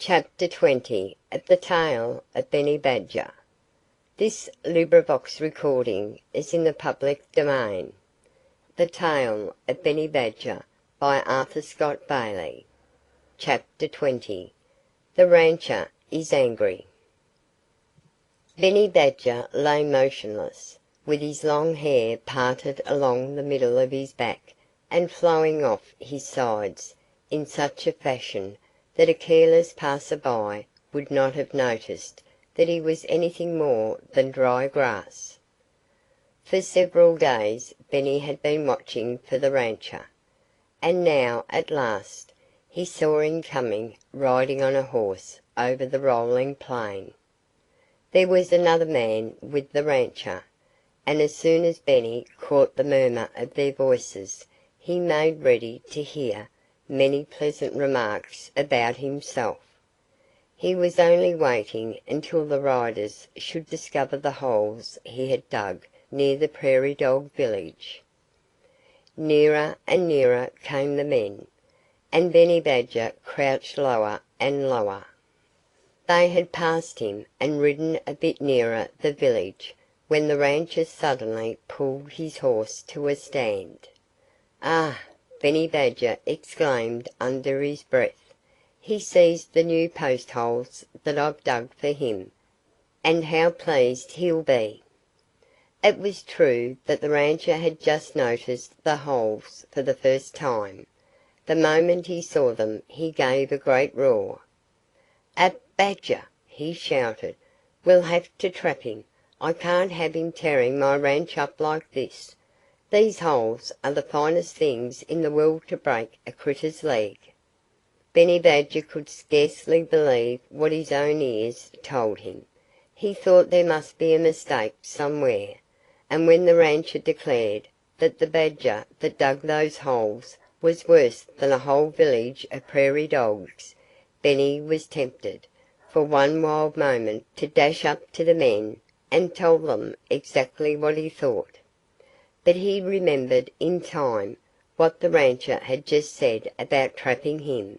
CHAPTER 20 of the Tale of Benny Badger. This recording is in the public domain. The Tale of Benny Badger by Arthur Scott Bailey. Chapter 20. The Rancher is Angry. Benny Badger lay motionless, with his long hair parted along the middle of his back and flowing off his sides in such a fashion that a careless passer-by would not have noticed that he was anything more than dry grass. For several days Benny had been watching for the rancher, and now at last he saw him coming riding on a horse over the rolling plain. There was another man with the rancher, and as soon as Benny caught the murmur of their voices he made ready to hear many pleasant remarks about himself. He was only waiting until the riders should discover the holes he had dug near the Prairie Dog village. Nearer and nearer came the men, and Benny Badger crouched lower and lower. They had passed him and ridden a bit nearer the village when the rancher suddenly pulled his horse to a stand. "Ah!" Benny Badger exclaimed under his breath. "He sees the new post holes that I've dug for him, and how pleased he'll be." It was true that the rancher had just noticed the holes for the first time. The moment he saw them he gave a great roar. "A badger!" he shouted. "We'll have to trap him. I can't have him tearing my ranch up like this. These holes are the finest things in the world to break a critter's leg." Benny Badger could scarcely believe what his own ears told him. He thought there must be a mistake somewhere, and when the rancher declared that the badger that dug those holes was worse than a whole village of prairie dogs, Benny was tempted, for one wild moment, to dash up to the men and tell them exactly what he thought. But he remembered in time what the rancher had just said about trapping him,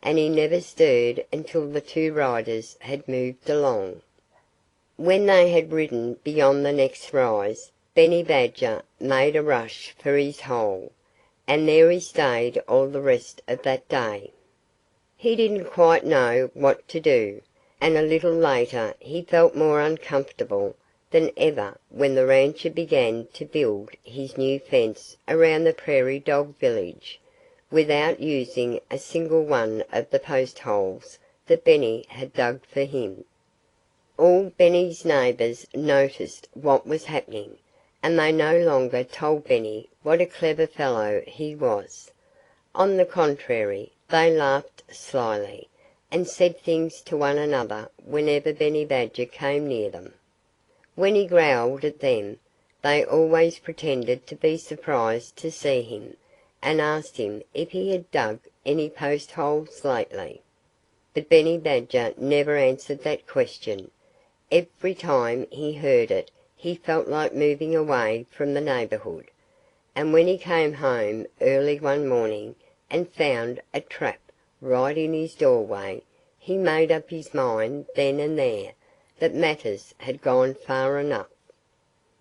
and he never stirred until the two riders had moved along. When they had ridden beyond the next rise, Benny Badger made a rush for his hole, and there he stayed all the rest of that day. He didn't quite know what to do, and a little later he felt more uncomfortable than ever when the rancher began to build his new fence around the Prairie Dog village, without using a single one of the post holes that Benny had dug for him. All Benny's neighbors noticed what was happening, and they no longer told Benny what a clever fellow he was. On the contrary, they laughed slyly, and said things to one another whenever Benny Badger came near them. When he growled at them, they always pretended to be surprised to see him, and asked him if he had dug any post holes lately. But Benny Badger never answered that question. Every time he heard it he felt like moving away from the neighborhood, and when he came home early one morning and found a trap right in his doorway, he made up his mind then and there that matters had gone far enough.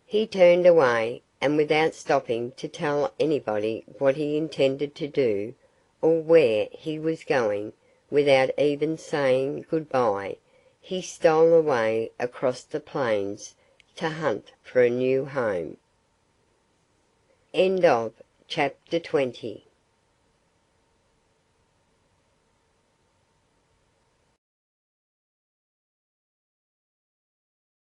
He turned away, and without stopping to tell anybody what he intended to do, or where he was going, without even saying good-bye, he stole away across the plains to hunt for a new home. Chapter 20.